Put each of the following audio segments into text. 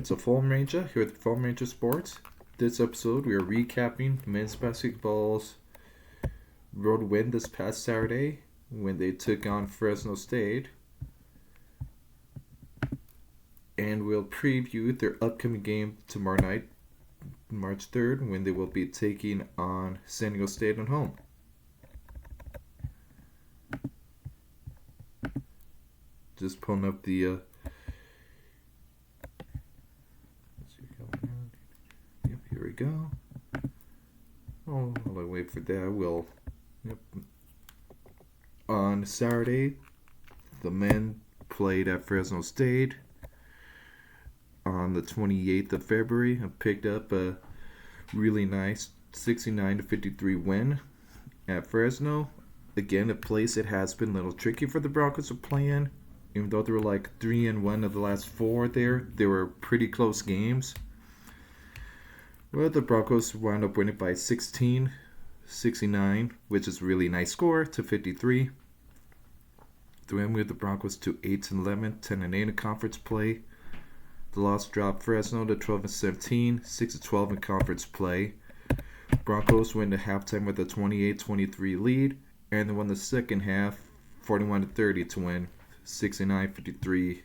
It's a Phoam Ranger here at Fresno Ranger Sports. This episode, we are recapping men's basketball's road win this past Saturday when they took on Fresno State. And we'll preview their upcoming game tomorrow night, March 3rd, when they will be taking on San Diego State at home. Just pulling up the here we go. Oh, while I wait for that, we'll. On Saturday, the men played at Fresno State on the 28th of February and picked up a really nice 69-53 win at Fresno. Again, a place that has been a little tricky for the Broncos to play in. Even though they were like 3-1 of the last 4 there, they were pretty close games. Well, the Broncos wound up winning by 16-69, which is a really nice score, to 53. The win moved the Broncos to 8-11, 10-8 in conference play. The loss dropped Fresno to 12-17, 6-12 in conference play. Broncos win the halftime with a 28-23 lead, and they won the second half 41-30 to win 69-53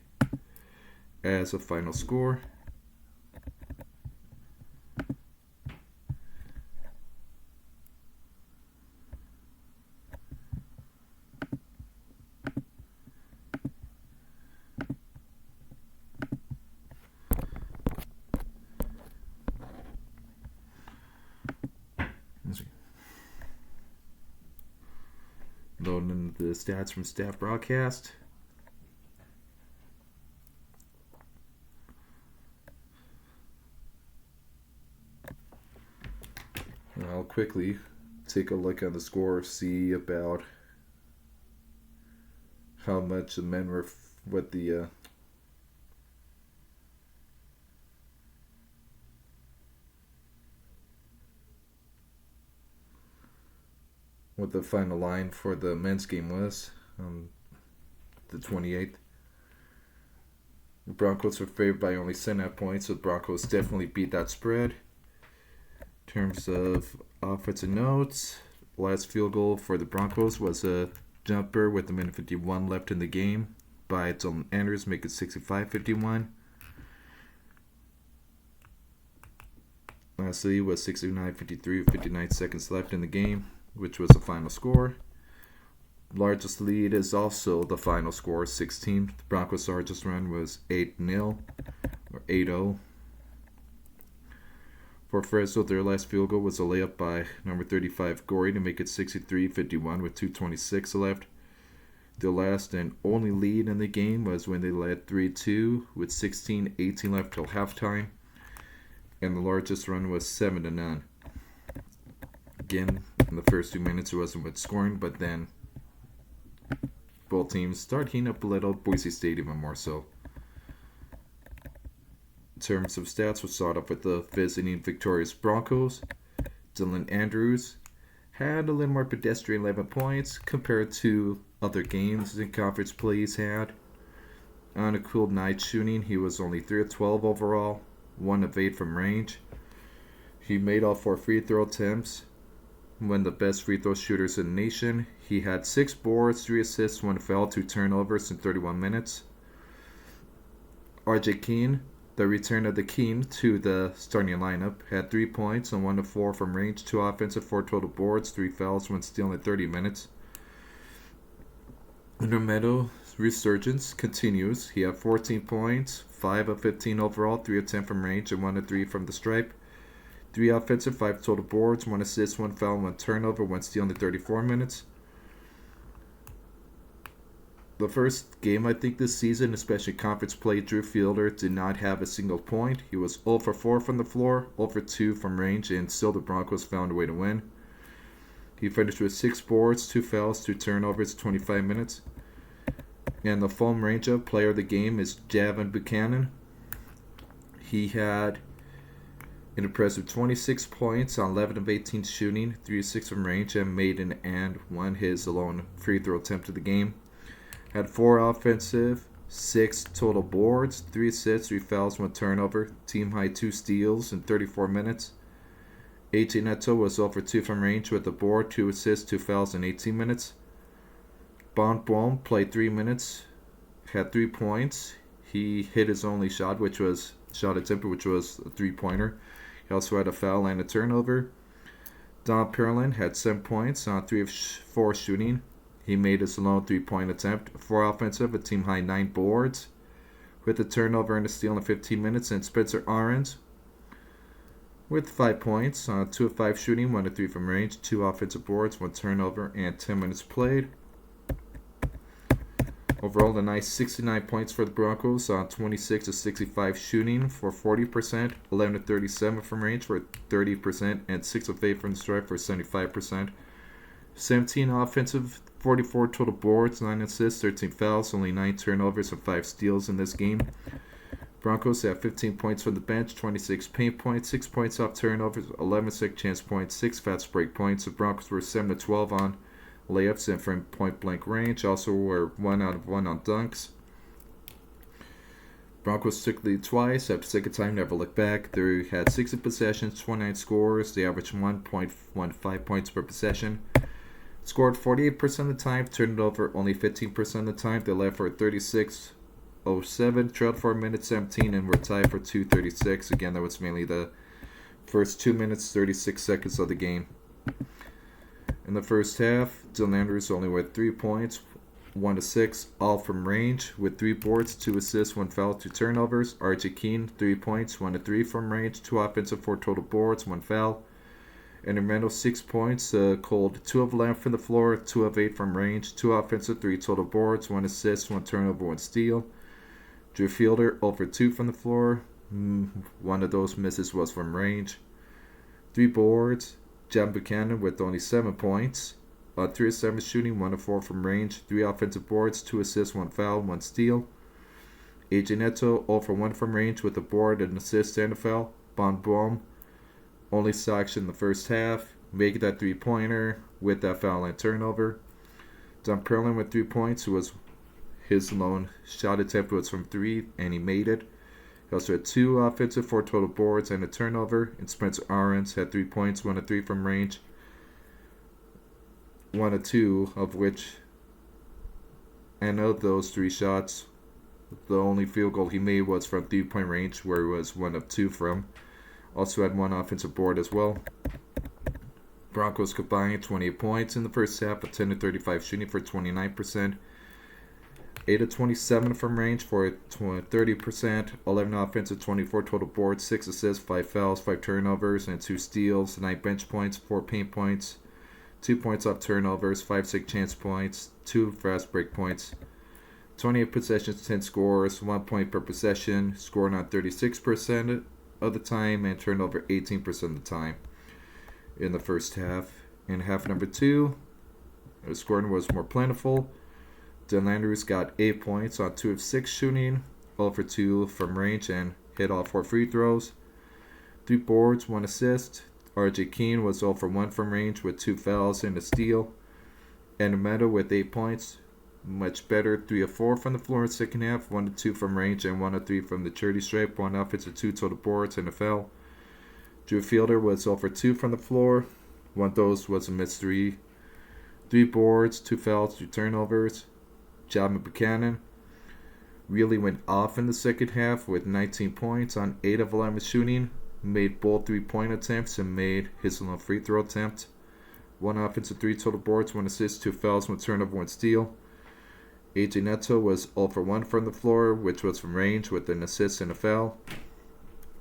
as a final score. Loading the stats from staff broadcast. I'll quickly take a look at the score, see about how much the men were, what the final line for the men's game was on the 28th. The Broncos were favored by only 7.5 points, so the Broncos definitely beat that spread. In terms of offensive notes, last field goal for the Broncos was a jumper with a minute 51 left in the game by Javan Buchanan, make it 65-51. Lastly was 69-53 with 59 seconds left in the game, which was the final score. Largest lead is also the final score, 16. The Broncos' largest run was 8-0 or 8-0. For Fresno, their last field goal was a layup by number 35 Gorey to make it 63-51 with 2:26 left. The last and only lead in the game was when they led 3-2 with 16-18 left till halftime, and the largest run was 7-0. Again, in the first 2 minutes it wasn't much scoring, but then both teams started heating up a little, Boise State even more so. In terms of stats, we'll start off with the visiting victorious Broncos. Dylan Andrews had a little more pedestrian 11 points compared to other games in conference play he's had. On a cool night shooting, he was only 3 of 12 overall, 1 of 8 from range. He made all 4 free throw attempts, one of the best free throw shooters in the nation. He had 6 boards, 3 assists, 1 foul, 2 turnovers in 31 minutes. RJ Keene, the return of the Keene to the starting lineup, had 3 points and 1 of 4 from range, 2 offensive, 4 total boards, 3 fouls, 1 steal in 30 minutes. Meadows' resurgence continues. He had 14 points, 5 of 15 overall, 3 of 10 from range, and 1 of 3 from the stripe. 3 offensive, 5 total boards, 1 assist, 1 foul, 1 turnover, 1 steal in 34 minutes. The first game, I think, this season, especially conference play, Drew Fielder did not have a single point. He was 0 for 4 from the floor, 0 for 2 from range, and still the Broncos found a way to win. He finished with 6 boards, 2 fouls, 2 turnovers, 25 minutes. And the Phoam Ranger player of the game is Javan Buchanan. He had an impressive 26 points on 11 of 18 shooting, 3 of 6 from range, and made an and won his alone free throw attempt of the game. Had 4 offensive, 6 total boards, 3 assists, 3 fouls, 1 turnover. Team high 2 steals in 34 minutes. AJ Neto was 0 for 2 from range with a board, 2 assists, 2 fouls in 18 minutes. Phoam played 3 minutes, had 3 points. He hit his only shot, which was attempted, which was a 3-pointer. He also had a foul and a turnover. Don Perlin had 7 points on 3 of 4 shooting. He made his lone 3-point attempt. 4 offensive, a team high 9 boards, with a turnover and a steal in 15 minutes. And Spencer Ahrens with 5 points on 2 of 5 shooting, 1 of 3 from range, 2 offensive boards, 1 turnover, and 10 minutes played. Overall, a nice 69 points for the Broncos on 26 of 65 shooting for 40%, 11 of 37 from range for 30%, and 6 of 8 from the stripe for 75%. 17 offensive, 44 total boards, 9 assists, 13 fouls, only 9 turnovers, and 5 steals in this game. Broncos have 15 points from the bench, 26 paint points, 6 points off turnovers, 11 second chance points, 6 fast break points. The Broncos were 7 of 12 on layups and from point blank range. Also were 1 out of 1 on dunks. Broncos took the lead twice. After second time, never looked back. They had 60 possessions, 29 scores. They averaged 1.15 points per possession. Scored 48% of the time, turned it over only 15% of the time. They led for 36-07, trailed for a minute 17, and were tied for 2:36. Again, that was mainly the first 2 minutes, 36 seconds of the game. In the first half, Dylan Andrews only with 3 points, 1 of 6, all from range, with 3 boards, 2 assists, 1 foul, 2 turnovers. RJ Keene, 3 points, 1 of 3 from range, 2 offensive, 4 total boards, 1 foul. And Randall, 6 points, Cold, 2 of 11 from the floor, 2 of 8 from range, 2 offensive, 3 total boards, 1 assist, 1 turnover, 1 steal. Drew Fielder, 0 for 2 from the floor. 1 of those misses was from range. 3 boards. Javan Buchanan with only 7 points. 3 of 7 shooting, 1 of 4 from range. 3 offensive boards, 2 assists, 1 foul, 1 steal. AJ Neto, 0 for 1 from range with a board, an assist, and a foul. Phoam only saw action in the first half, making that 3-pointer with that foul and turnover. Don Perlin with 3 points, who was his lone shot attempt was from 3, and he made it. He also had 2 offensive, 4 total boards, and a turnover. And Spencer Ahrens had 3 points, 1 of 3 from range, 1 of 2 of which, and of those 3 shots, the only field goal he made was from 3-point range, where he was 1 of 2 from. Also had 1 offensive board as well. Broncos combined 28 points in the first half, of 10 of 35 shooting for 29%. 8 of 27 from range for 30%, 11 offensive, 24 total boards, 6 assists, 5 fouls, 5 turnovers, and 2 steals, 9 bench points, 4 paint points, 2 points off turnovers, 5 second chance points, 2 fast break points, 28 possessions, 10 scores, 1 point per possession, scoring on 36% of the time, and turned over 18% of the time in the first half. In half number 2, the scoring was more plentiful. Dylan Andrews got 8 points on 2 of 6 shooting, 0 for 2 from range, and hit all 4 free throws. 3 boards, 1 assist. RJ Keene was 0 for 1 from range with 2 fouls and a steal. And Meadow with 8 points, much better. 3 of 4 from the floor in the second half, 1 of 2 from range, and 1 of 3 from the charity stripe. 1 offensive, 2 total boards, and a foul. Drew Fielder was 0 for 2 from the floor. 1 of those was a missed 3. 3 boards, 2 fouls, 2 turnovers. Javan Buchanan really went off in the second half with 19 points on 8 of 11 shooting, made both 3-point attempts, and made his own free throw attempt. 1 offensive, 3 total boards, 1 assist, 2 fouls, 1 turnover, 1 steal. AJ Neto was 0 for 1 from the floor, which was from range, with an assist and a foul.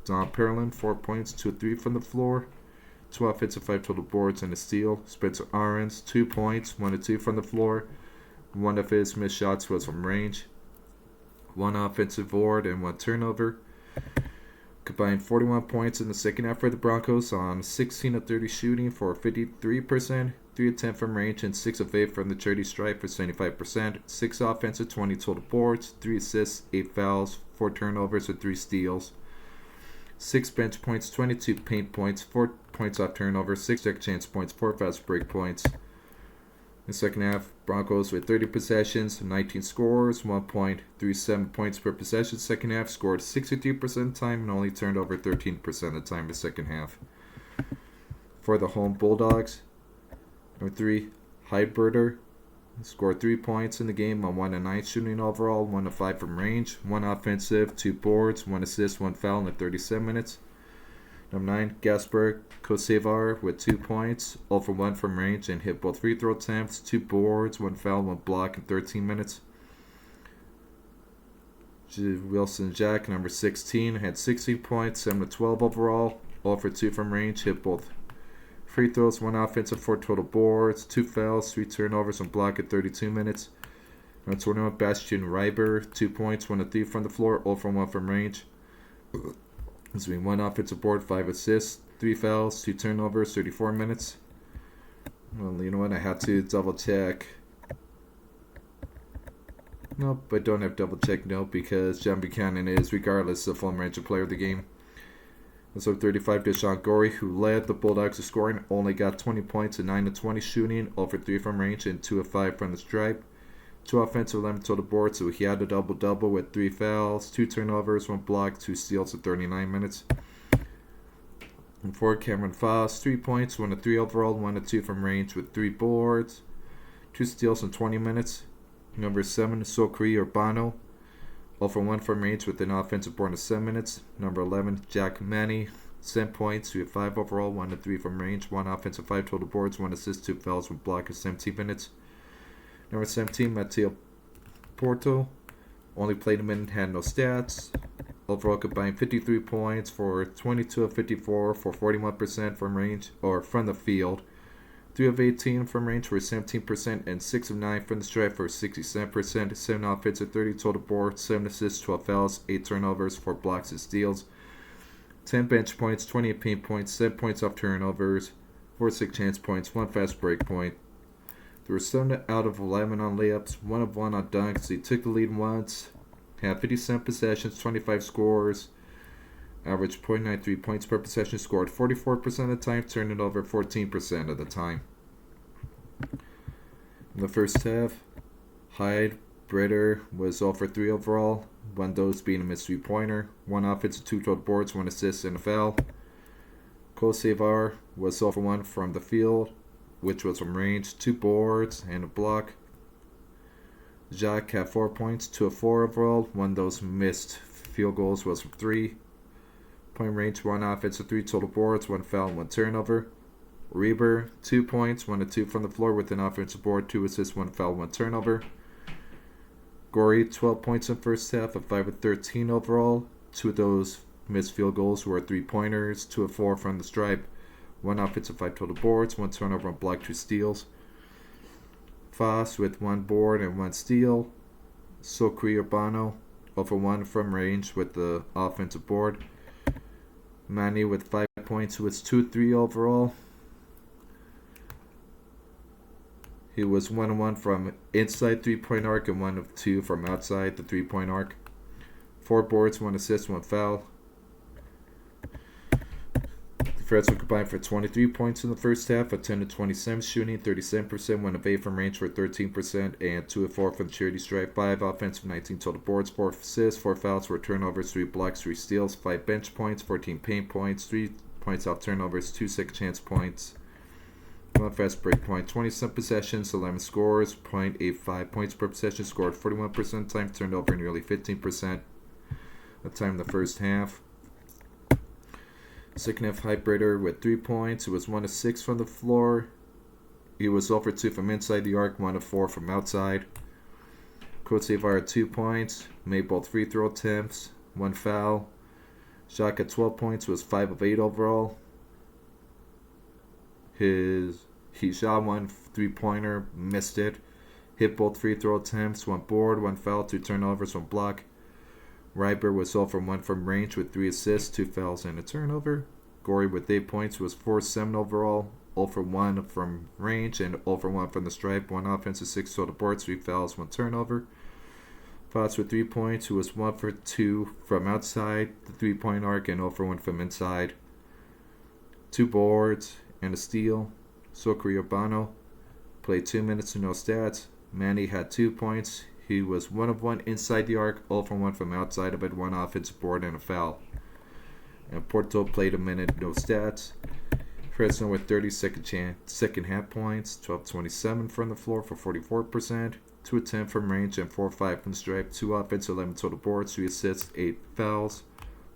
Don Perlin, 4 points, 2 of 3 from the floor, 2 offensive, 5 total boards, and a steal. Spencer Ahrens, 2 points, 1 of 2 from the floor. 1 of his missed shots was from range. 1 offensive board and 1 turnover. Combined 41 points in the second half for the Broncos on 16 of 30 shooting for 53%, 3 of 10 from range, and 6 of 8 from the charity stripe for 75%. 6 offensive, 20 total boards, 3 assists, 8 fouls, 4 turnovers, and 3 steals. 6 bench points, 22 paint points, 4 points off turnovers, 6 second chance points, 4 fast break points. In the second half, Broncos with 30 possessions, 19 scores, 1.37 points per possession. Second half scored 63% of the time and only turned over 13% of the time in the second half. For the home Bulldogs, number 3, Hybrider scored 3 points in the game on 1 of 9 shooting overall, 1 of 5 from range, 1 offensive, 2 boards, 1 assist, 1 foul in the 37 minutes. Number 9, Gasper Kosevar with 2 points, 0 for 1 from range, and hit both free throw attempts, 2 boards, 1 foul, 1 block in 13 minutes. Wilson Jack, number 16, had 16 points, 7 to 12 overall, 0 for 2 from range, hit both free throws, 1 offensive, 4 total boards, 2 fouls, 3 turnovers, 1 block in 32 minutes. Number 21, Bastian Reiber, 2 points, 1 to 3 from the floor, 0 for 1 from range. 1 offensive board, 5 assists, 3 fouls, 2 turnovers, 34 minutes. Well, you know what? I had to double check. Nope, I don't have double check. Nope, because Javan Buchanan is, regardless, the Phoam Ranger player of the game. And so 35, Deshaun Gorey, who led the Bulldogs in scoring, only got 20 points and 9 of 20 shooting, 0 for 3 from range, and 2 of 5 from the stripe. 2 offensive, 11 total boards, so he had a double-double with 3 fouls, 2 turnovers, 1 block, 2 steals in 39 minutes. And 4, Cameron Foss, 3 points, 1 of 3 overall, 1 of 2 from range with 3 boards, 2 steals in 20 minutes. Number 7, Sokri Urbano, 0 for 1 from range with an offensive board in 7 minutes. Number 11, Jack Manny, 7 points, 2 of 5 overall, 1 of 3 from range, 1 offensive, 5 total boards, 1 assist, 2 fouls, 1 block in 17 minutes. Number 17, Mateo Porto, only played a minute, had no stats. Overall combined 53 points for 22 of 54 for 41% from range or from the field. 3 of 18 from range for 17% and 6 of 9 from the stripe for 67%. 7 offensive, 30 total boards, 7 assists, 12 fouls, 8 turnovers, 4 blocks and steals. 10 bench points, 28 paint points, 7 points off turnovers, 4 6 chance points, 1 fast break point. There were 7 out of 11 on layups, 1 of 1 on dunks. He took the lead once, had 57 possessions, 25 scores, averaged 0.93 points per possession, scored 44% of the time, turned it over 14% of the time. In the first half, Hyde Britter was 0 for 3 overall, 1 those being a missed 3-pointer, 1 offensive, 2 total boards, 1 assist, and a foul. Kosevar was 0 for 1 from the field, which was from range, 2 boards, and a block. Jacques had 4 points, 2 of 4 overall. 1 of those missed field goals was from 3. Point range, 1 offensive, 3 total boards, 1 foul, 1 turnover. Reber, 2 points, 1 of 2 from the floor with an offensive board, 2 assists, 1 foul, 1 turnover. Gorey, 12 points in first half, of 5 of 13 overall. 2 of those missed field goals were 3-pointers, 2 of 4 from the stripe. 1 offensive, 5 total boards, 1 turnover, 1 block, 2 steals. Foss with 1 board and 1 steal. Sokri Urbano, 0 for 1 from range with the offensive board. Manny with 5 points, who was 2-3 overall. He was 1 of 1 from inside 3-point arc and 1 of 2 from outside the 3-point arc. 4 boards, 1 assist, 1 foul. The FRES were combined for 23 points in the first half, a 10 to 27 shooting, 37%, 1 of 8 from range for 13%, and 2 of 4 from the charity stripe. 5 offensive, 19 total boards, 4 assists, 4 fouls, 4 turnovers, 3 blocks, 3 steals, 5 bench points, 14 paint points, 3 points off turnovers, 2 second chance points, 1 fast break point, 27 possessions, 11 scores, 0.85 points per possession, scored 41% of the time, turned over nearly 15% of the time in the first half. Second half, Hybrider with 3 points. It was 1 of 6 from the floor. He was 0 for 2 from inside the arc, 1 of 4 from outside. Kosevar had 2 points, made both free throw attempts, 1 foul. Jacques at 12 points, was 5 of 8 overall. He shot 1 3-pointer, missed it. Hit both free throw attempts, 1 board, 1 foul, 2 turnovers, 1 block. Reiber was 0 for 1 from range with 3 assists, 2 fouls, and a turnover. Gorey with 8 points was 4-7 overall, 0 for 1 from range, and 0 for 1 from the stripe. 1 offensive, 6 total boards, 3 fouls, 1 turnover. Foss with 3 points, who was 1 for 2 from outside the 3-point arc, and 0 for 1 from inside. 2 boards and a steal. Sokri Urbano, played 2 minutes with no stats. Manny had 2 points. He was 1 of 1 inside the arc, 0 from 1 from outside of it, 1 offensive board and a foul. And Porto played a minute, no stats. Fresno with 30 second half points, 12-27 from the floor for 44%, 2 of 10 from range and 4 of 5 from stripe, 2 offense, 11 total boards, 3 assists, 8 fouls,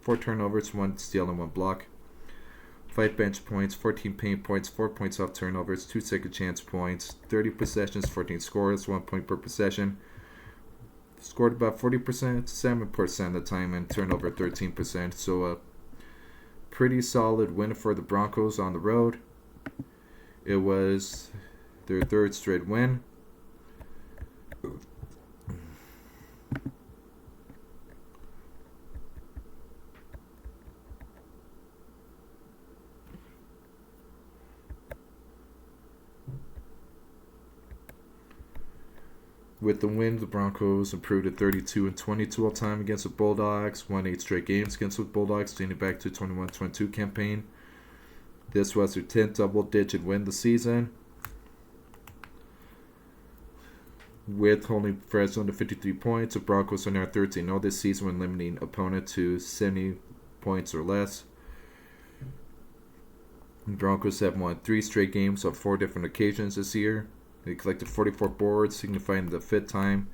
4 turnovers, 1 steal and 1 block. 5 bench points, 14 paint points, 4 points off turnovers, 2 second chance points, 30 possessions, 14 scores, 1 point per possession. Scored about 40%, 7% of the time, and turnover 13%. So a pretty solid win for the Broncos on the road. It was their 3rd straight win. With the win, the Broncos improved to 32-22 all time against the Bulldogs, won 8 straight games against the Bulldogs, dating back to the 21-22 campaign. This was their 10th double-digit win this season, with holding Fresno to 53 points. The Broncos are now 13-0 this season when limiting opponent to 70 points or less. The Broncos have won 3 straight games on 4 different occasions this year. They collected 44 boards, signifying the 5th time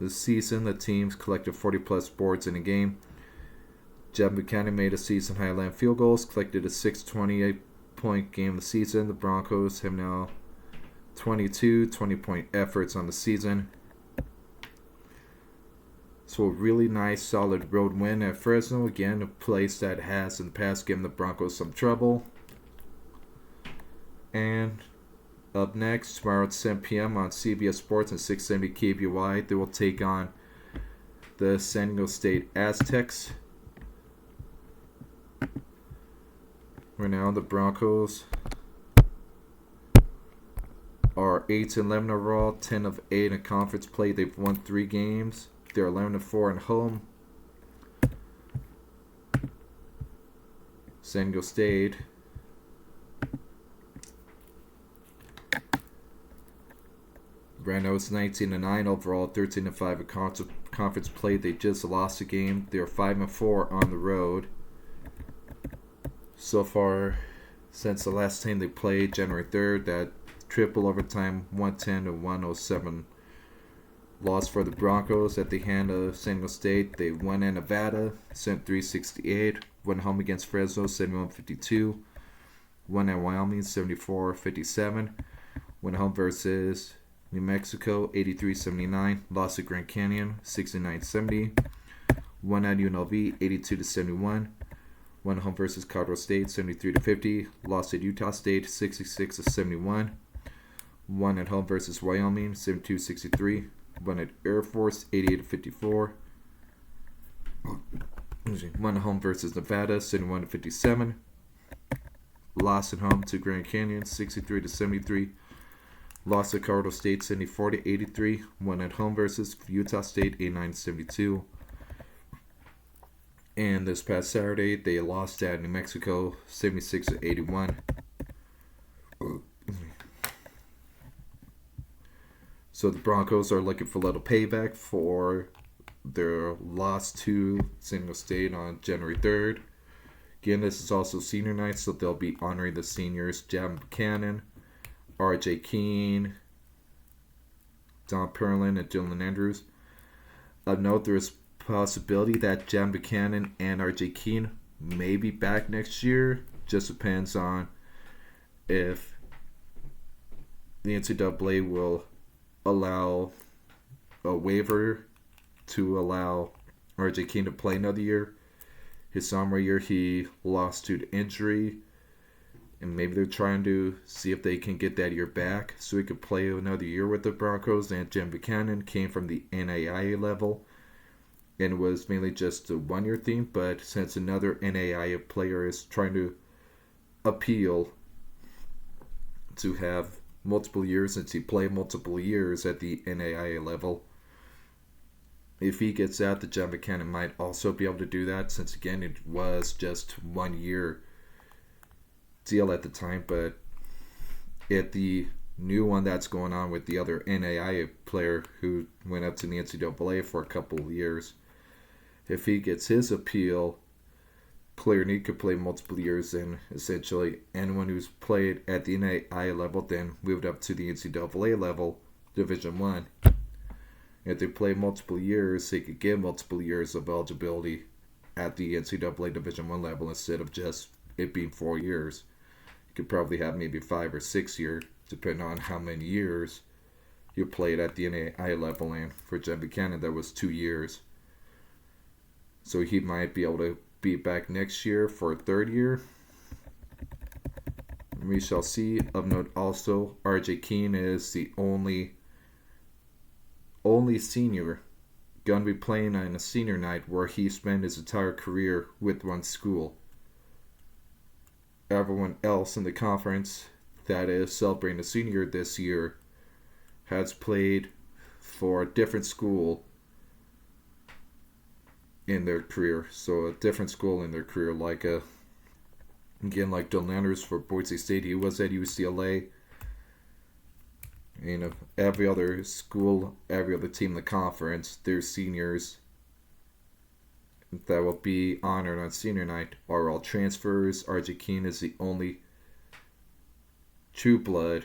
this season the teams collected 40-plus boards in a game. Javan Buchanan made a season-high 11 field goals, collected a 628-point game this season. The Broncos have now 22 20-point efforts on the season. So a really nice, solid road win at Fresno. Again, a place that has in the past given the Broncos some trouble. And up next, tomorrow at 7 p.m. on CBS Sports and 670 KBOI, they will take on the Fresno State Aztecs. Right now, the Broncos are 8-11 overall, 10 of 8 in conference play. They've won 3 games. They're 11-4 at home. Fresno State right now it's 19-9 overall, 13-5 in conference play. They just lost a game. They're 5-4 on the road. So far, since the last time they played, January 3rd, that triple overtime 110-107 loss for the Broncos at the hand of Fresno State. They won in Nevada, sent 368, went home against Fresno 71-52, won at Wyoming 74-57, went home versus New Mexico 83-79, lost at Grand Canyon 69-70, won at UNLV 82-71, won home versus Colorado State 73-50, lost at Utah State 66-71, won at home versus Wyoming 72-63, won at Air Force 88-54, won at home versus Nevada 71-57, lost at home to Grand Canyon 63-73, lost at Colorado State 74-83, won at home versus Utah State 89-72. And this past Saturday, they lost at New Mexico 76-81. So the Broncos are looking for a little payback for their loss to Fresno State on January 3rd. Again, this is also senior night, so they'll be honoring the seniors Javan Buchanan, R.J. Keene, Don Perlin, and Dylan Andrews. Of note, there is possibility that Javan Buchanan and R.J. Keene may be back next year. Just depends on if the NCAA will allow a waiver to allow R.J. Keene to play another year. His sophomore year, he lost due to injury, and maybe they're trying to see if they can get that year back so he could play another year with the Broncos. And Javan Buchanan came from the NAIA level and was mainly just a one-year thing, but since another NAIA player is trying to appeal to have multiple years, since he played multiple years at the NAIA level, if he gets out, the Javan Buchanan might also be able to do that, since again it was just 1 year deal at the time. But at the new one that's going on with the other NAIA player who went up to the NCAA for a couple of years. If he gets his appeal clear and he could play multiple years, and essentially anyone who's played at the NAIA level then moved up to the NCAA level, Division 1. If they play multiple years, they could get multiple years of eligibility at the NCAA Division 1 level instead of just it being 4 years. You could probably have maybe 5 or 6 years, depending on how many years you played at the NAIA level. And for Javan Buchanan, that was 2 years. So he might be able to be back next year for a third year. We shall see. Of note also, RJ Keene is the only senior going to be playing on a senior night where he spent his entire career with one school. Everyone else in the conference that is celebrating a senior this year has played for a different school in their career. So a different school in their career, like Dylan Landers for Boise State, he was at UCLA. Every other school, every other team in the conference, their seniors that will be honored on senior night are all transfers. RJ Keene is the only true blood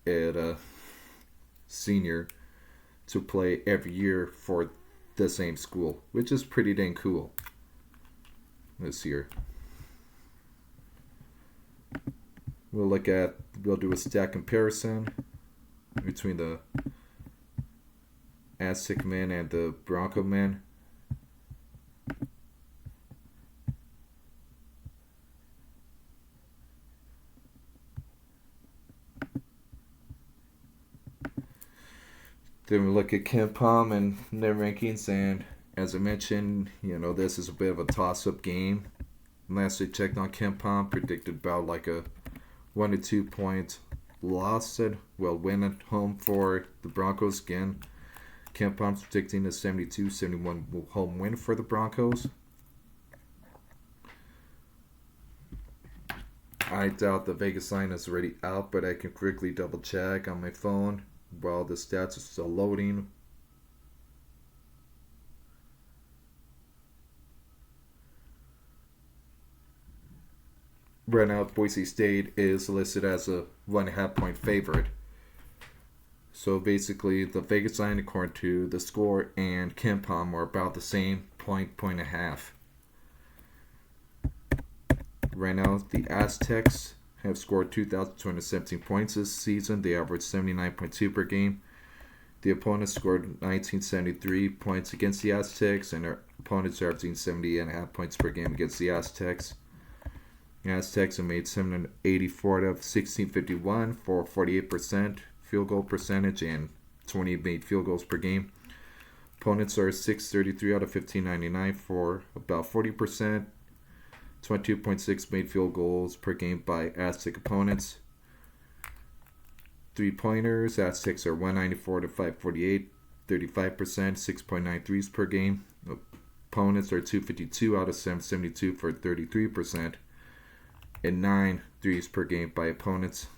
at a senior to play every year for the same school, which is pretty dang cool this year. We'll do a stat comparison between the Aztec men and the Bronco men. Then we look at KenPom and their rankings, and as I mentioned, this is a bit of a toss-up game. Last I checked on KenPom, predicted about like a 1 to 2 point loss win at home for the Broncos. Again, KenPom's predicting a 72-71 home win for the Broncos. I doubt the Vegas line is already out, but I can quickly double check on my phone while the stats are still loading. Right now, Boise State is listed as a 1.5 point favorite. So basically, the Vegas line, according to the score and KenPom, are about the same point and a half. Right now, the Aztecs have scored 2,217 points this season. They average 79.2 per game. The opponents scored 1973 points against the Aztecs, and their opponents are averaging 70.5 points per game against the Aztecs. The Aztecs have made 784 out of 1651 for 48% field goal percentage and 28 made field goals per game. Opponents are 633 out of 1599 for about 40%. 22.6 made field goals per game by Aztec opponents. 3-pointers, Aztecs are 194 to 548, 35%, 6.9 threes per game. Opponents are 252 out of 772 for 33%, and 9 threes per game by opponents.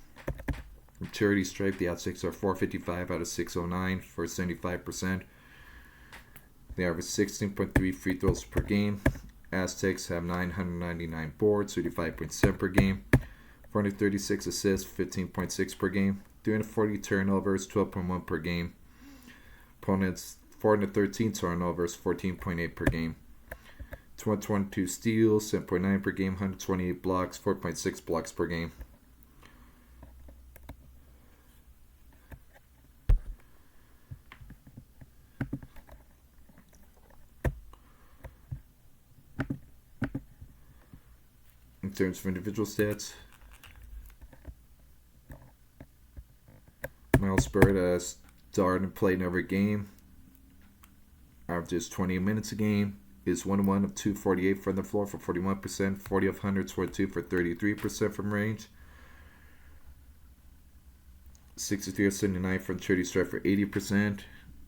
From charity stripe, the Aztecs are 455 out of 609 for 75%. They average 16.3 free throws per game. Aztecs have 999 boards, 35.7 per game. 436 assists, 15.6 per game. 340 turnovers, 12.1 per game. Opponents 413 turnovers, 14.8 per game. 222 steals, 7.9 per game. 128 blocks, 4.6 blocks per game. In terms of individual stats, Miles Bird has started and played in every game. Averages 20 minutes a game. Is 1-1 of 248 from the floor for 41%. 40 of 122 for 33% from range. 63 of 79 from charity stripe for 80%.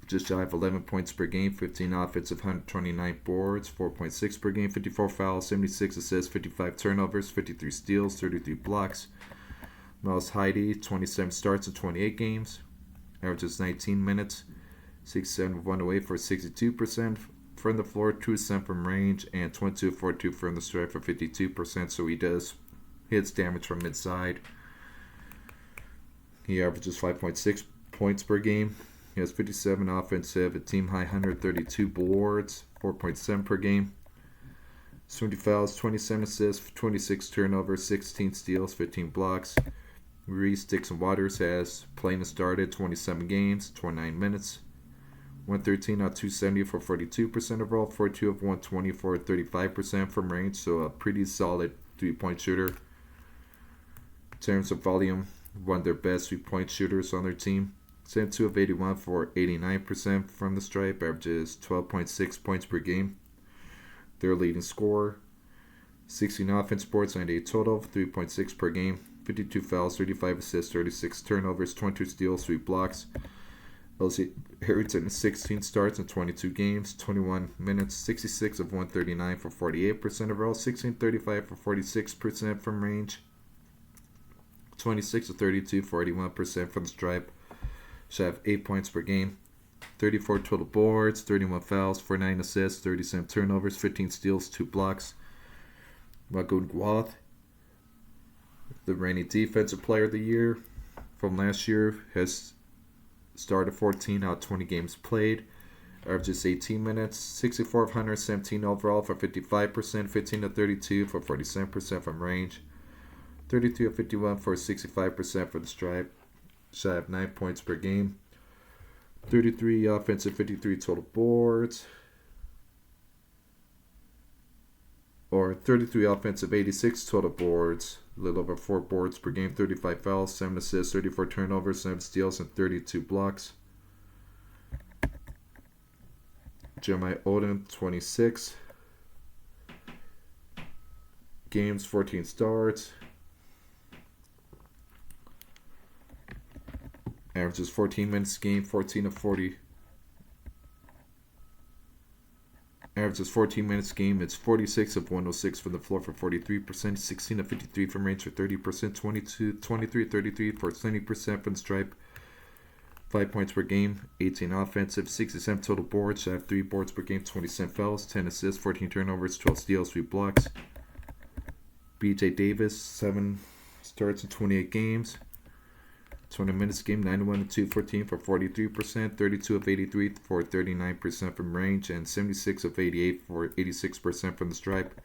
Just shy of 11 points per game. 15 offensive, 129 boards, 4.6 per game. 54 fouls, 76 assists, 55 turnovers, 53 steals, 33 blocks. Miles Heidi, 27 starts in 28 games, averages 19 minutes, 67 of 108 for 62% from the floor, 2% from range, and 22 of 42 from the stripe for 52%. So he does hits damage from midside. He averages 5.6 points per game. He has 57 offensive, a team high 132 boards, 4.7 per game. 20 fouls, 27 assists, 26 turnovers, 16 steals, 15 blocks. Reese Dixon Waters has played and started 27 games, 29 minutes. 113 out 270 for 42% overall, 42 of 120 for 35% from range, so a pretty solid three-point shooter. In terms of volume, one of their best three-point shooters on their team. 72 of 81 for 89% from the stripe, averages 12.6 points per game. Their leading scorer, 16 offense boards, 98 total, 3.6 per game. 52 fouls, 35 assists, 36 turnovers, 22 steals, 3 blocks. Elsie Harrington, 16 starts in 22 games, 21 minutes, 66 of 139 for 48% overall, 16-35 for 46% from range, 26 of 32 for 81% from the stripe. Should have 8 points per game, 34 total boards, 31 fouls, 49 assists, 37 turnovers, 15 steals, 2 blocks. Magoon Gwath, the reigning defensive player of the year from last year, has started 14 out of 20 games played, averages 18 minutes, 64 of 117 overall for 55%, 15 of 32 for 47% from range, 32 of 51 for 65% for the stripe. Should have 9 points per game, 33 offensive, 53 total boards, or 33 offensive, 86 total boards, a little over 4 boards per game, 35 fouls, 7 assists, 34 turnovers, 7 steals, and 32 blocks. Jeremiah Odom, 26 games, 14 starts, averages 14 minutes a game, 14 of 40. Averages 14 minutes a game. It's 46 of 106 from the floor for 43%, 16 of 53 from range for 30%, 23 for 20% from the stripe. 5 points per game, 18 offensive, 67 total boards. Should have 3 boards per game, 27 fouls, 10 assists, 14 turnovers, 12 steals, 3 blocks. BJ Davis, 7 starts in 28 games. 20 minutes game, 91 of 214 for 43%, 32 of 83 for 39% from range, and 76 of 88 for 86% from the stripe.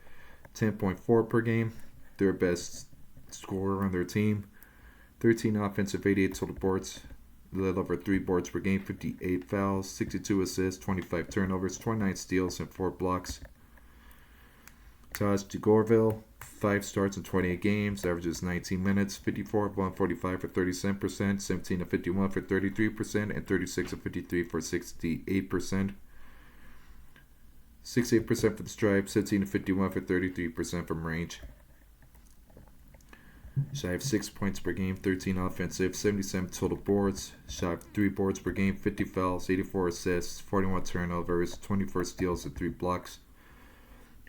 10.4 per game, their best scorer on their team. 13 offensive, 88 total boards, a little over 3 boards per game, 58 fouls, 62 assists, 25 turnovers, 29 steals, and 4 blocks. Taj DeGorville, 5 starts in 28 games, averages 19 minutes, 54 of 145 for 37%, 17 of 51 for 33%, and 36 of 53 for 68%. 68% for the stripe, 17 of 51 for 33% from range. Should have 6 points per game, 13 offensive, 77 total boards. Should have 3 boards per game, 50 fouls, 84 assists, 41 turnovers, 24 steals, and 3 blocks.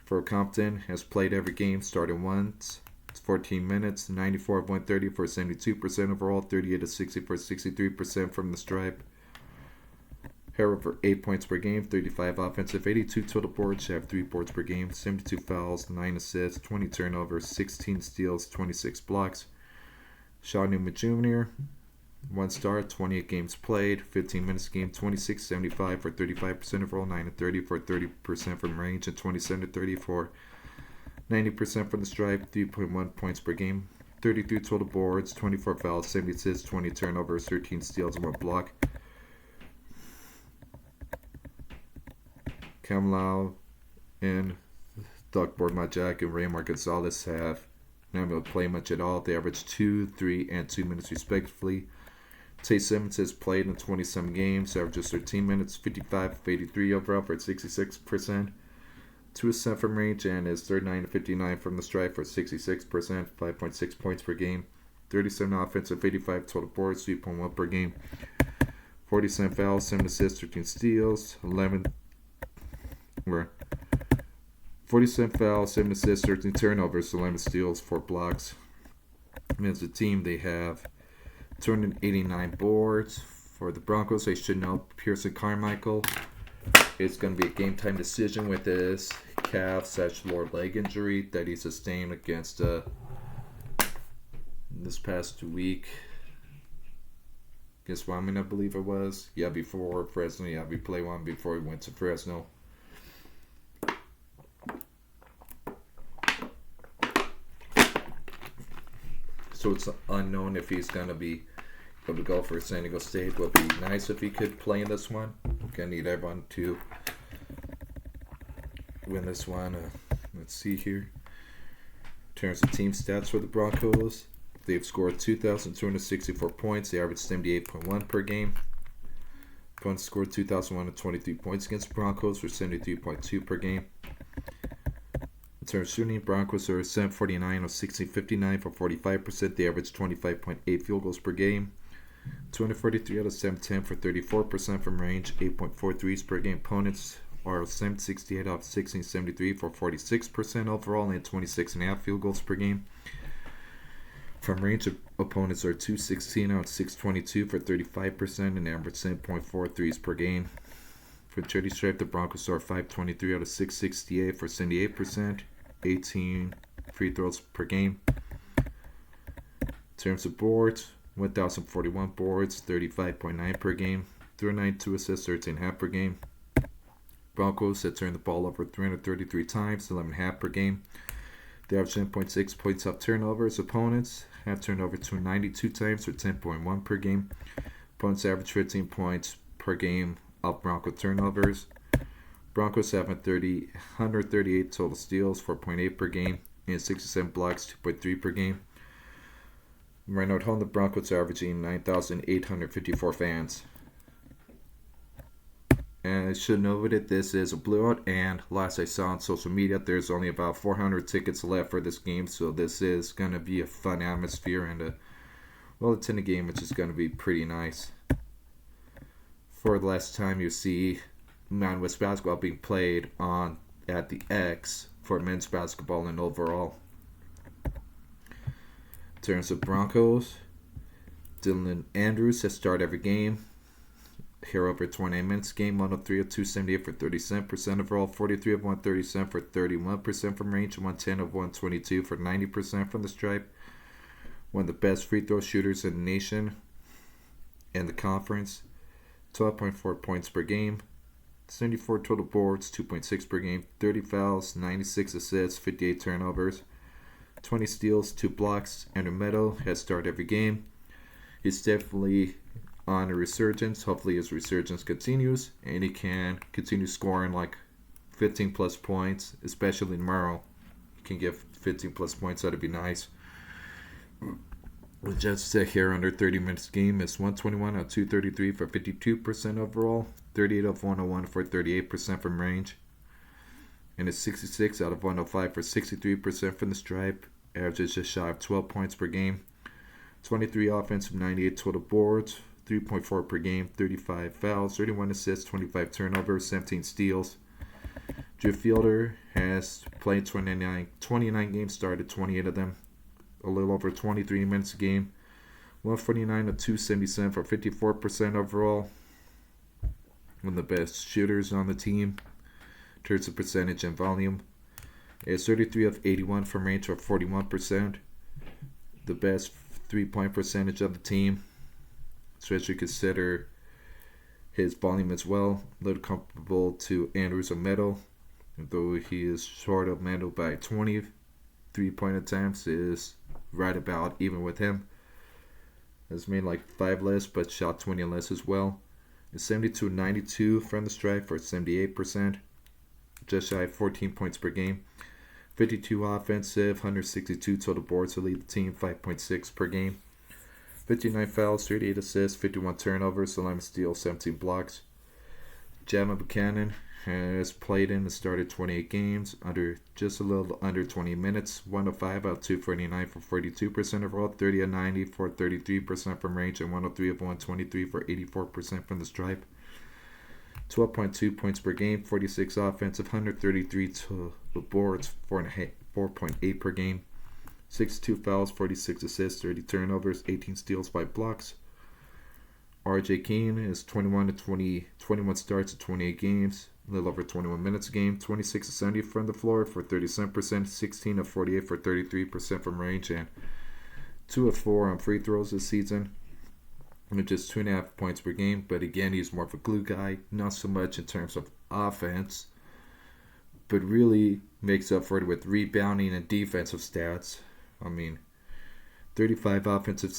For Compton, has played every game, started once. It's 14 minutes, 94 of 130 for 72% overall, 38 of 60 for 63% from the stripe. Harrell for 8 points per game, 35 offensive, 82 total boards. Should have 3 boards per game, 72 fouls, 9 assists, 20 turnovers, 16 steals, 26 blocks. Shaw Newman Jr., 1 star, 28 games played, 15 minutes game, 26-75 for 35% overall, 9-30 for 30% from range, and 27-30 for 90% from the stripe, 3.1 points per game, 33 total boards, 24 fouls, 70 assists, 20 turnovers, 13 steals, and 1 block. Cam Lau and Doug Bormajak and Raymar Gonzalez have not been able to play much at all. They average 2, 3, and 2 minutes respectively. Tay Simmons has played in 27 games, averages 13 minutes, 55 of 83 overall for 66%, 2% from range, and is 39 of 59 from the stripe for 66%, 5.6 points per game, 37 offensive, 85 total boards, 3.1 per game, 47 fouls, 7 assists, 13 steals, 47 fouls, 7 assists, 13 turnovers, 11 steals, 4 blocks. as a team, they have 289 boards. For the Broncos, they should know Pearson Carmichael. It's going to be a game-time decision with his calf/lower leg injury that he sustained against this past week. Against Wyoming, I believe it was. Yeah, before Fresno. Yeah, we played one before he went to Fresno. So it's unknown if he's going to be able to go for San Diego State. Would be nice if he could play in this one. We're going to need everyone to win this one. Let's see here. In terms of team stats for the Broncos, they've scored 2,264 points. They average 78.1 per game. Opponents scored 2,123 points against the Broncos for 73.2 per game. In terms of shooting, Broncos are 749 on 1659 for 45%. They average 25.8 field goals per game. 243 out of 710 for 34% from range. 8.4 threes per game. Opponents are 768 out of 1673 for 46% overall and 26.5 field goals per game. From range, opponents are 216 out of 622 for 35% and average 7.4 threes per game. For charity stripe, the Broncos are 523 out of 668 for 78%, 18 free throws per game. In terms of boards, 1,041 boards, 35.9 per game, 392 assists, 13.5 per game. Broncos have turned the ball over 333 times, 11.5 per game. They average 10.6 points off turnovers. Opponents have turned over 292 times for 10.1 per game. Opponents average 15 points per game off Bronco turnovers. Broncos have 138 total steals, 4.8 per game, and 67 blocks, 2.3 per game. Right now at home, the Broncos are averaging 9,854 fans. And I should note that this is a blowout, and last I saw on social media, there's only about 400 tickets left for this game, so this is going to be a fun atmosphere and a well-attended game, which is going to be pretty nice. For the last time you see Mountain West basketball being played at the X for men's basketball and overall. In terms of Broncos, Dylan Andrews has started every game. Here over 29 minutes game, 103 of 278 for 37% overall, 43 of 137 for 31% from range, 110 of 122 for 90% from the stripe. One of the best free throw shooters in the nation and the conference. 12.4 points per game, 74 total boards, 2.6 per game, 30 fouls, 96 assists, 58 turnovers, 20 steals, 2 blocks. Andrew Meadow has started every game. He's definitely on a resurgence. Hopefully his resurgence continues and he can continue scoring like 15 plus points, especially tomorrow. He can get 15 plus points. That'd be nice. The Jets sit here under 30 minutes game is 121 out of 233 for 52% overall, 38 of 101 for 38% from range, and it's 66 out of 105 for 63% from the stripe. Averages just shy of 12 points per game, 23 offensive, 98 total boards, 3.4 per game, 35 fouls, 31 assists, 25 turnovers, 17 steals. Drew Fielder has played 29 games, started 28 of them. A little over 23 minutes a game. 149 to 277 for 54% overall. One of the best shooters on the team in terms of percentage and volume. It's 33 of 81 from range for 41%. The best three-point percentage of the team, especially consider his volume as well. A little comparable to Andrews and Meadow, though he is short of Meadow by 20 three-point attempts, is right about even with him. Has made like 5 less, but shot 20 less as well. It's 72-92 from the stripe for 78%. Just shy of 14 points per game. 52 offensive, 162 total boards to lead the team, 5.6 per game. 59 fouls, 38 assists, 51 turnovers, 11 steals, 17 blocks. Javan Buchanan has played in and started 28 games, just a little under 20 minutes, 105 out of 249 for 42% overall, 30 of 90 for 33% from range, and 103 of 123 for 84% from the stripe. 12.2 points per game, 46 offensive, 133 total boards, 4.8 per game. 62 fouls, 46 assists, 30 turnovers, 18 steals, 5 blocks. R.J. Keene is 21 starts at 28 games, a little over 21 minutes a game, 26 of 70 from the floor for 37%, 16 of 48 for 33% from range, and 2 of 4 on free throws this season. With just 2.5 points per game, but again, he's more of a glue guy, not so much in terms of offense, but really makes up for it with rebounding and defensive stats. 35 offensive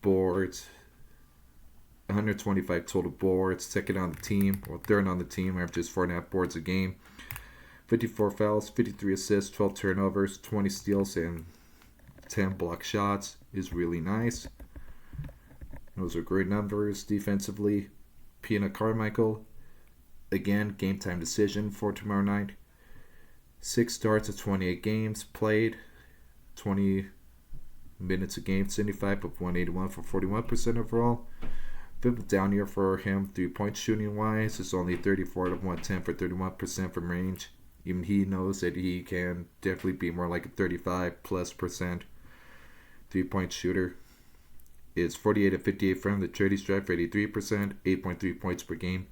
boards, 125 total boards, second on the team, or third on the team, averages 4.5 boards a game, 54 fouls, 53 assists, 12 turnovers, 20 steals, and 10 block shots is really nice. Those are great numbers defensively. Pina Carmichael, again, game time decision for tomorrow night. 6 starts at 28 games played, 20 minutes a game, 75 of 181 for 41% overall. Bit of a down year for him 3-point shooting wise. It's only 34 of 110 for 31% from range. Even he knows that he can definitely be more like a 35+% 3-point shooter. Is 48 of 58 from the charity stripe for 83%, 8.3 points per game.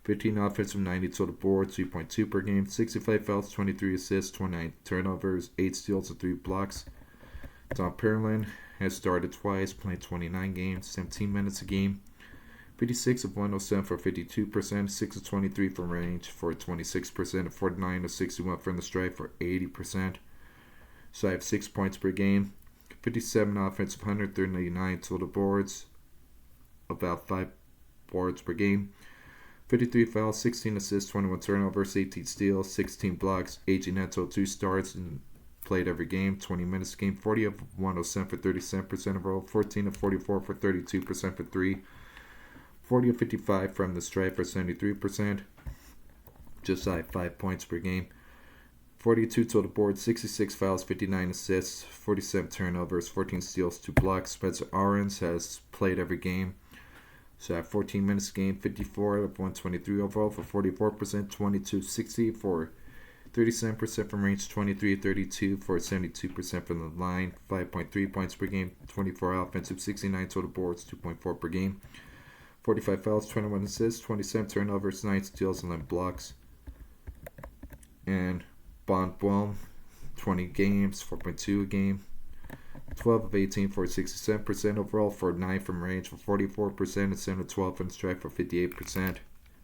15 offensive, 90 total boards, 3.2 per game. 65 fouls, 23 assists, 29 turnovers, 8 steals, and 3 blocks. Tom Perlin has started twice, playing 29 games, 17 minutes a game. 56 of 107 for 52%, 6 of 23 from range for 26%, and 49 of 61 from the stripe for 80%. So I have 6 points per game. 57 offensive, 139 total boards, about 5 boards per game. 53 fouls, 16 assists, 21 turnovers, 18 steals, 16 blocks. AJ Neto, 2 starts and played every game, 20 minutes a game. 40 of 107 for 37% overall, 14 of 44 for 32% for 3. 40 of 55 from the stripe for 73%. Just 5 points per game. 42 total boards, 66 fouls, 59 assists, 47 turnovers, 14 steals, 2 blocks. Spencer Ahrens has played every game. So at 14 minutes a game, 54 of 123 overall for 44%, 22-60 for 37% from range, 23-32 for 72% from the line, 5.3 points per game, 24 offensive, 69 total boards, 2.4 per game. 45 fouls, 21 assists, 27 turnovers, 9 steals, and 11 blocks. And Phoam, 20 games, 4.2 a game. 12 of 18 for 67% overall, for 9 from range for 44%, and 7 of 12 from strike for 58%.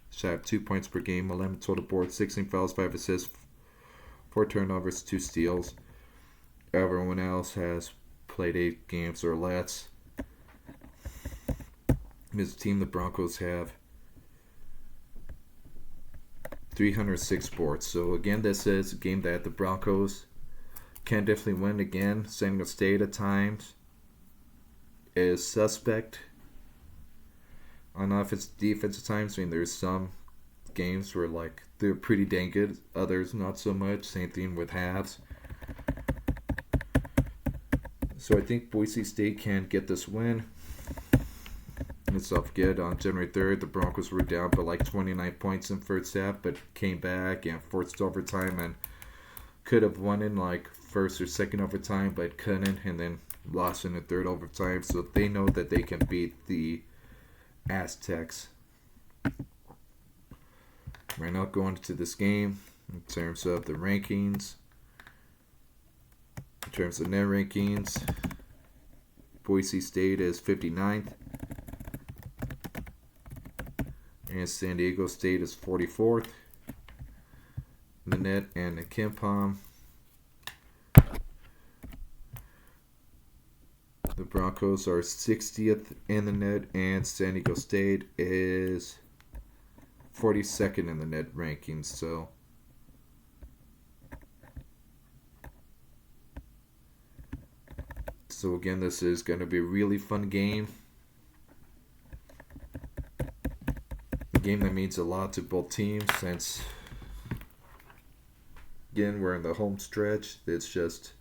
Shot at 2 points per game, 11 total boards, 16 fouls, 5 assists, 4 turnovers, 2 steals. Everyone else has played 8 games or less. This team, the Broncos, have 306 boards. So again, this is a game that the Broncos can definitely win. Again, San Diego State at times is suspect on offense, defense at times. There's some games where they're pretty dang good, others not so much. Same thing with halves. So I think Boise State can get this win. Let's not forget, on January 3rd, the Broncos were down by 29 points in first half, but came back and forced overtime and could have won in first or second overtime, but couldn't, and then lost in the third overtime. So they know that they can beat the Aztecs. Right now, going into this game, in terms of the rankings, in terms of net rankings, Boise State is 59th. And San Diego State is 44th. The net and the KenPom. The Broncos are 60th in the net, and San Diego State is 42nd in the net rankings. So again, this is going to be a really fun game. A game that means a lot to both teams, since again, we're in the home stretch. It's just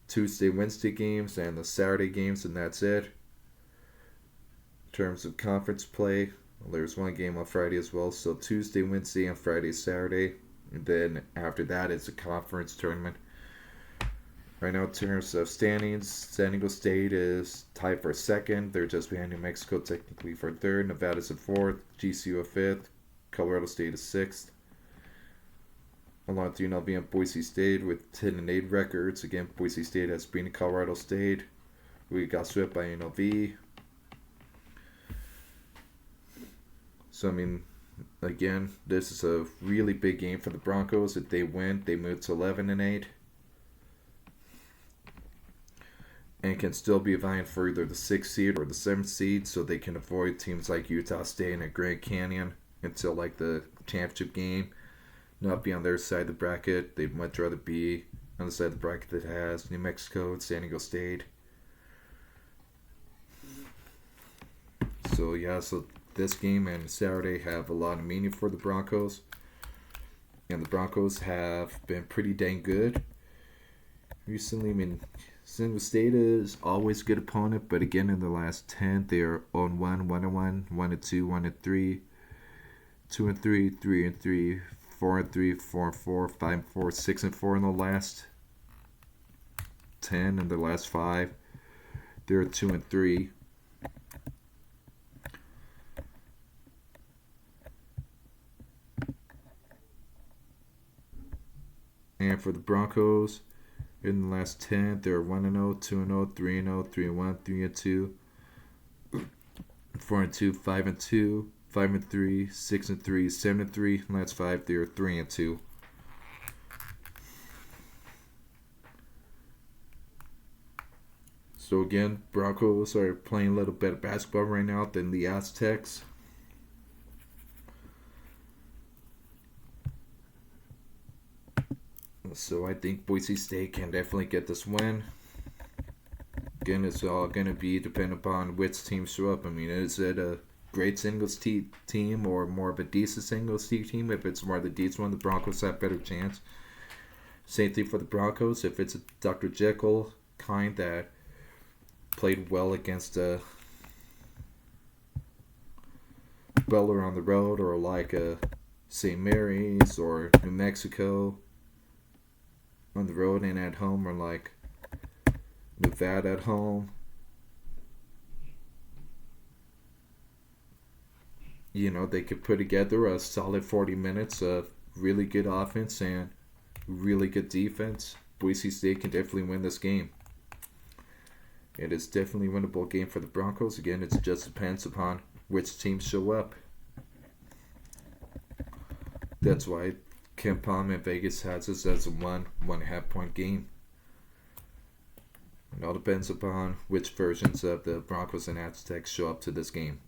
Tuesday, Wednesday games and the Saturday games, and that's it. In terms of conference play, there's one game on Friday as well. So Tuesday, Wednesday, and Friday, Saturday. And then after that, it's a conference tournament. Right now, in terms of standings, San Diego State is tied for second. They're just behind New Mexico technically for third. Nevada's in fourth. GCU a fifth. Colorado State is sixth. Along with UNLV and Boise State with 10-8 records. Again, Boise State has beaten Colorado State. We got swept by UNLV. So, I mean, again, this is a really big game for the Broncos. If they win, they move to 11-8. And can still be vying for either the 6th seed or the 7th seed, so they can avoid teams like Utah State and Grand Canyon until like the championship game. Not be on their side of the bracket. They'd much rather be on the side of the bracket that has New Mexico and San Diego State. So yeah, so this game and Saturday have a lot of meaning for the Broncos. And the Broncos have been pretty dang good recently. I mean, San Diego State is always a good opponent, but again, in the last 10, they are 0-1, 1-1, 1-2, 1-3, 2-3, 3-3, 4-3, 4-4, 5-4, 6-4 in the last 10. In the last 5, they're 2-3. And for the Broncos, in the last 10, they're 1-0, 2-0, 3-0, 3-1, 3-2, 4-2, 5-2, 5-3, 6-3, 7-3. In the last 5, they're 3-2. So again, Broncos are playing a little better basketball right now than the Aztecs. So I think Boise State can definitely get this win. Again, it's all going to be dependent upon which teams show up. I mean, is it a great singles team or more of a decent singles team? If it's more of the decent one, the Broncos have better chance. Same thing for the Broncos. If it's a Dr. Jekyll kind that played well against a Butler on the road, or like a St. Mary's or New Mexico on the road and at home, or like Nevada at home, you know, they could put together a solid 40 minutes of really good offense and really good defense. Boise State can definitely win this game. It is definitely a winnable game for the Broncos. Again, it just depends upon which teams show up. That's why KenPom in Vegas has this as a 1.5 point game. It all depends upon which versions of the Broncos and Aztecs show up to this game.